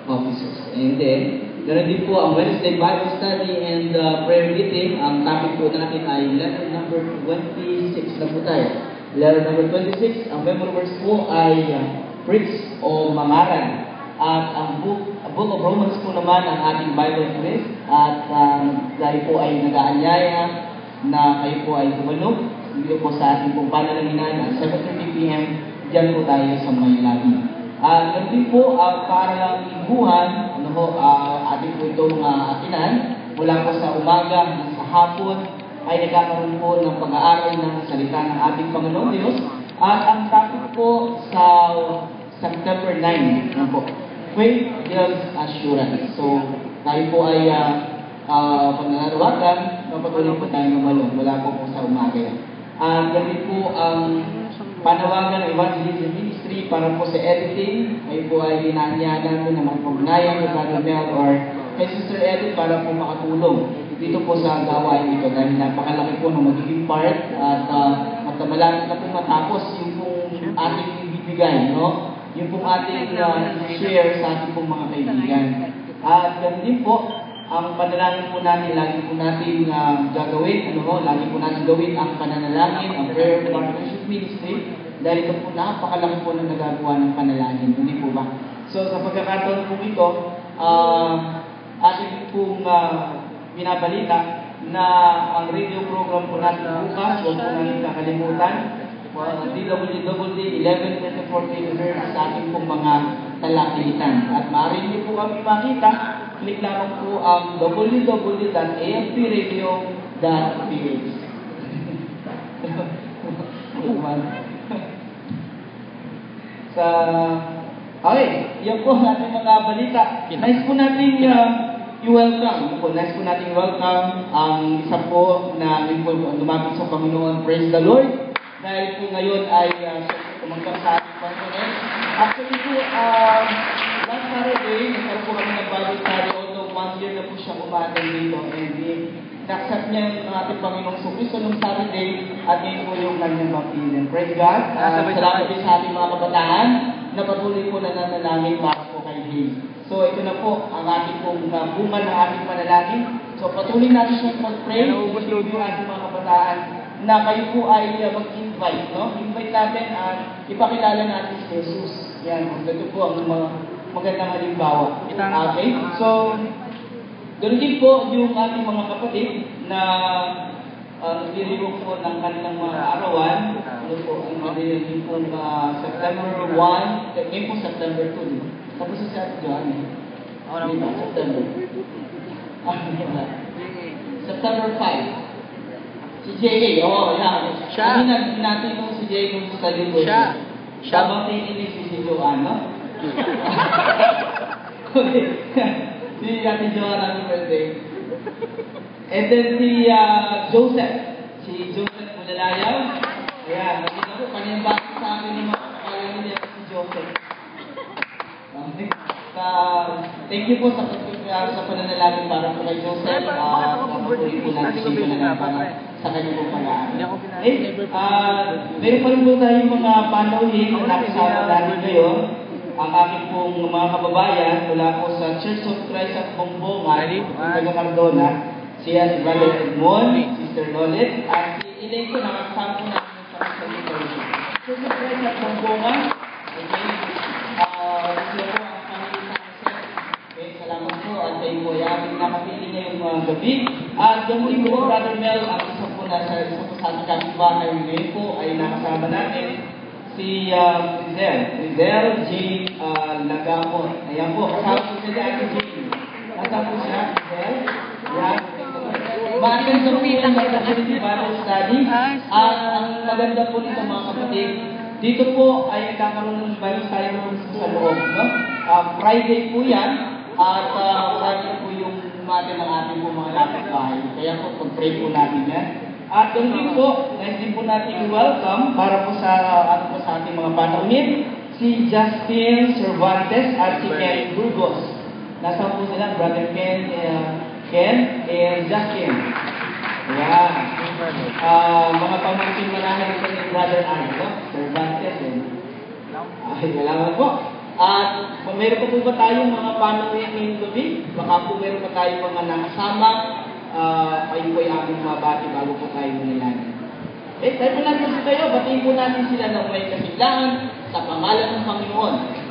officers. And then, meron din po ang Wednesday Bible Study and prayer meeting. Ang topic po natin ay letter number 26 na po tayo. Letter number 26, ang memory verse po ay preach o mangaral. At ang Book of Romans po naman ang ating Bible quiz. At tayo po ay nag-aanyaya na kayo po ay tumalog. Dito po sa ating pong panalanginahan at 7:30 p.m. Diyan po tayo sa may labi. At din po para lang lingguhan, ating po itong atinan mula po sa umaga hanggang sa hapon. ay nagkakaroon po ng pag-aaral ng salita ng ating Panginoon Diyos. At ang topic po sa September 9, ano po, Faith Builds Assurance. So, tayo po ay panananawagan, mapatuloy po tayo ng malong mula po sa umaga. At ganito po ang panawagan ng Evangelism Ministry para po sa editing. Kayo po ay hinahanya namin na magpugnayan kay Brother Mel or kay Sister Edith para po makatulong dito po sa gawain ito dahil napakalaki po ng magiging part at malapit na po matapos yung pong ating ibibigay, no? Yung pong ating share sa ating pong mga kaibigan. At ganun din po, ang panalangin po natin, lagi po natin gagawin, lagi po natin gawin ang pananalangin, ang prayer partnership ministry, dahil ito po napakalaki po ng nagagawa ng panalangin, hindi po ba? So sa pagkakataon po ito, ating pong binabalita na ang radio program po natin bukas, huwag po natin kakalimutan, DWD 11:24 sa ating pong mga talakilitan. At maaari niyo po kami makita, click lamang po ang www.afpradio.ph. Okay, yan po ang ating mga balita. Nice po natin i-welcome. Nice po natin welcome ang isa po na lumapit sa Panginoon. Praise the Lord. Dahil po ngayon ay tumanggap sa ating Panginoon. Actually po, last Saturday, nagkaroon po kami ng Bible study, although 1 year na po siya umatang dito. And na-accept niya ang ating Panginoong Kristo nung Saturday at ngayon po yung kanyang baptism. Praise God. Salamat din sa ating mga kabataan na patuloy po na nanalangin para po kay Hayes. So ito na po ang ating pong bunga ng ating panalangin. So patuloy natin siyang mag-pray. Yung ating mga kabataan na kayo po ay mag-invite, no? Invite natin at ipakilala natin si Jesus. Yan, ito po ang mga magandang halimbawa. Okay? So, doon din po yung ating mga kapatid na nagliliwag po ng kanilang mga arawan. Ano po, ang nagliliwag po September 1, ngayon po September 2, di ba? Tapos sa John, di ba? September. September 5. Si J.A. Yan.
Siya.
Kanina natin nung si J.A. nung sa linggo.
Siya.
Babang tinilig si Joanne, no? Si Ate Joanne ang birthday. And then si Joseph. Si Joseph Bulalayaw. Ayan. Nakita ko, panimbasa sa akin yung mga kakalang niya si Joseph. Thank you po sa pananalangin para po kay Joseph. Napatuloy po natin dito na sa kanyang pong pag-aaral. Meron pa rin po tayong mga panauhin na nakasama natin ngayon. Ang aking pong mga kababayan mula po sa Church of Christ at Bongbongan, Taga Cardona, siya si Brother Edmond, Sister Lolet, at si Elaine ko nakasama po natin sa Church of Christ at Bongbongan. Okay. Sila po ang pangilitan sa okay, salamat po at kayo po ay aming nakapili ngayong gabi. At ganoon po, Brother Mel, ang isa po sa ating kapitbahay ngayon po ay nakasama natin si Rizel J. Lagamon. Ayan po, kasama po siya Ate J. Nasaan po siya, Rizel? Ayan. Maaari sa po yung Bible study. At ang maganda po nito mga kapatid, dito po ay nagkakaroon ng Bible study sa loob. No? Friday po yan. At Friday po yung umatin ng ating po mga kapitbahay. Kaya po, pag-pray po natin yan. At doon din po, nice din po natin i-welcome para po sa, sa ating mga panaunin, si Justin Cervantes at si Ken Burgos. Nasaan po sila, Brother Ken and Justin. Ayan. Mga pamangkin manahin ito ni Brother Arno, Cervantes. Ay, salamat po. At meron pa po ba tayong mga panaunin ngayong gabi? Baka po meron pa tayong mga nakasama. Kayo po ay aming mabati bago po tayo manilanan. Tayo po natin sa kayo, batiin po natin sila ng may kasiglahan sa pangalan ng Panginoon.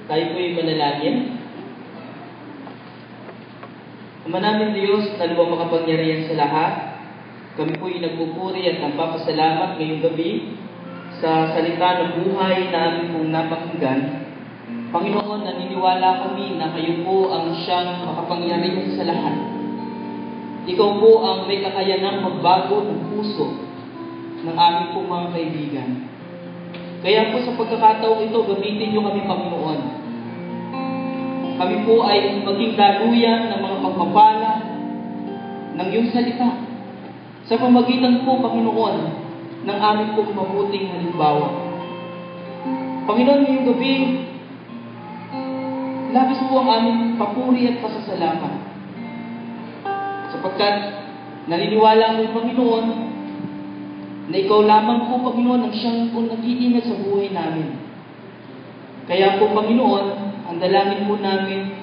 Tayo po'y manalangin. Ama namin Diyos, na lubang makapangyarihan sa lahat, kami po'y nagpupuri at nagpapasalamat ngayong gabi sa salita ng buhay na aming pong napakinggan. Panginoon, naniniwala kami na kayo po ang siyang makapangyarihan sa lahat. Ikaw po ang may kakayanang magbago ng puso ng aming pong mga kaibigan. Kaya po sa pagkakataong ito, gamitin niyo kami, Panginoon. Kami po ay maging daluyan ng mga pagpapala ng iyong salita sa pamagitan po, Panginoon, ng aming pong mabuting halimbawa. Panginoon, ngayong gabi, labis po ang aming papuri at pasasalamat. Sapagkat naniniwala mo, Panginoon, na ikaw lamang po, Panginoon, ang siyang po nag-iingat sa buhay namin. Kaya po, Panginoon, ang dalangin po namin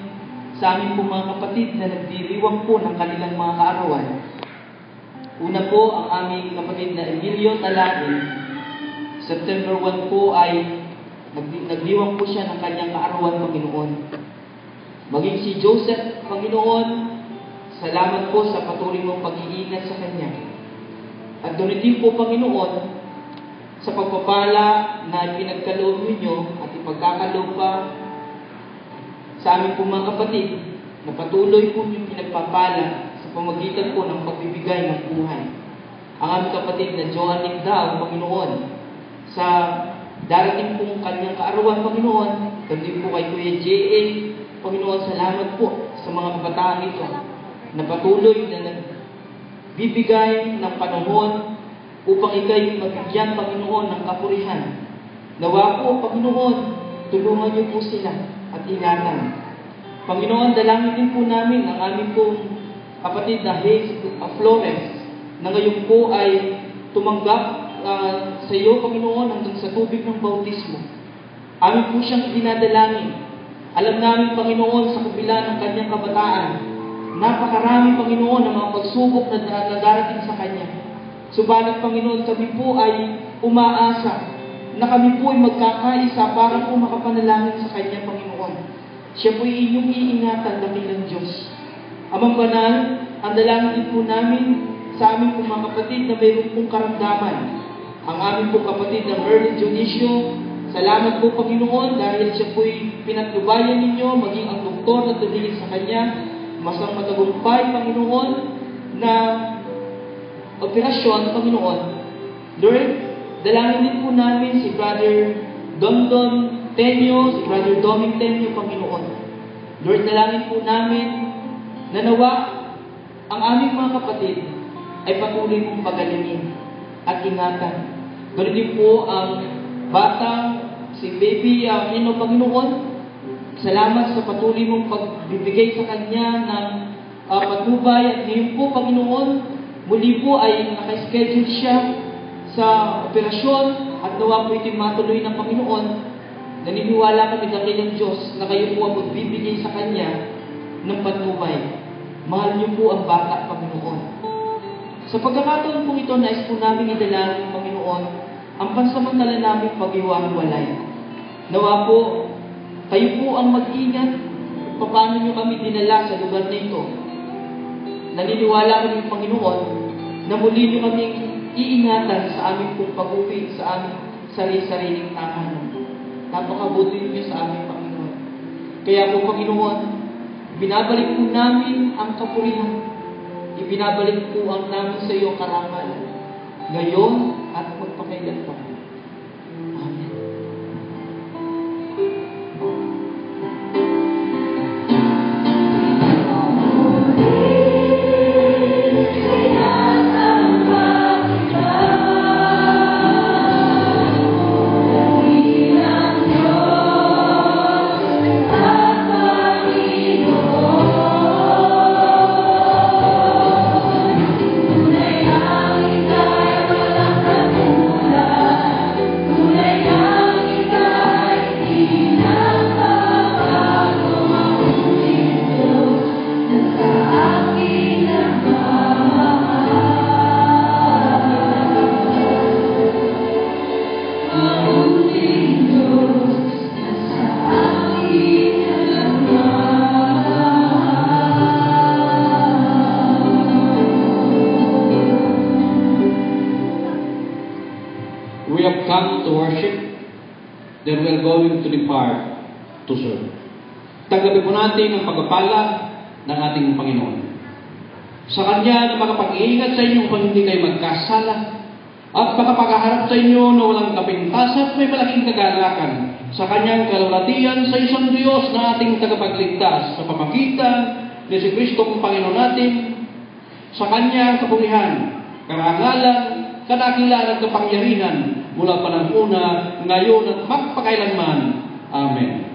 sa aming po mga kapatid na nagdiriwang po ng kanilang mga kaarawan. Una po, ang aming kapatid na Emilio Talain, September 1 po ay nagdiwang po siya ng kanyang kaarawan, Panginoon. Maging si Joseph, Panginoon, salamat po sa patuloy mong pag-iingat sa kanya. At doon din po, Panginoon, sa pagpapala na pinagkaloob ninyo at ipagkakaloob pa sa aming po mga kapatid na patuloy po yung pinagpapala sa pamagitan po ng pagbibigay ng buhay. Ang aming kapatid na Joan Nigdao, Panginoon, sa darating pong kanyang kaarawan, Panginoon, kundi po kay Kuya J.A., Panginoon, salamat po sa mga kabataan ito na patuloy na nagbibigay ng panahon upang ikay mabigyan, Panginoon, ng kapurihan. Nawa po, Panginoon, tulungan niyo po sila at ingatan. Panginoon, dalangin din po namin ang aming pong kapatid na Hayes Flores na ngayon po ay tumanggap sa iyo, Panginoon, hanggang sa tubig ng bautismo. Amin po siyang dinadalangin. Alam namin, Panginoon, sa kabila ng kanyang kabataan, napakarami, Panginoon, ng mga pagsubok na darating sa kanya. Subalit, Panginoon, kami po ay umaasa na kami po ay magkakaisa para po makapanalangin sa kanya, Panginoon. Siya po ay inyong iingatan, dakilang Diyos. Amang banal, ang dalangin din po namin sa aming pong mga kapatid na mayroon pong karamdaman. Ang aming pong kapatid na Merlin Dionisio, salamat po, Panginoon, dahil siya po'y pinatnubayan ninyo, maging ang doktor na tumingin sa kanya, masang matagumpay, Panginoon, na operasyon, Panginoon. Lord, dalangin din po namin si Brother Dondon Tenyo, si Brother Doming Tenyo, Panginoon. Lord, dalangin po namin na nawa ang aming mga kapatid ay patuloy mong pagalingin at ingatan. Ganoon din po ang batang si Baby Ino, Panginoon. Salamat sa patuloy mong pagbibigay sa kanya ng patnubay. At ngayon po, Panginoon, muli po ay nakaschedule siya sa operasyon at nawa po ito'y matuloy ng Panginoon. Naniniwala kami dakilang Diyos na kayo po ang magbibigay sa kanya ng patnubay. Mahal niyo po ang bata, Panginoon. Sa pagkakataon po ito, nais po namin idalangin, Panginoon, ang pansamantala namin pag-iwalay. Nawa po, kayo po ang mag-ingat kung paano nyo kami dinala sa lugar na ito. Naniniwala kami, Panginoon, na muli nyo kami iingatan sa aming pong pag-uwi, sa aming sarili-sariling tahanan. Napakabuti niyo sa aming Panginoon. Kaya po, Panginoon, binabalik po namin ang kapurihan. Ibinabalik po ang namin sa iyo karangal. Ngayon at magpakailan pa. Amen.
Thank you.
are going to depart to serve. Tanggapin po natin ang pagpapala ng ating Panginoon. Sa Kanya na makapag-iingat sa inyo kung hindi kayo magkasala at makapagharap sa inyo na walang kapintasan at may malaking kagalakan sa Kanyang kalulatian sa isang Diyos na ating tagapagligtas sa pamagitan ni si Kristo kung Panginoon natin, sa Kanyang kapulihan, karangalan, kadakilan at kapangyarihan mula pa ng una, ngayon at magpakailanman. Amen.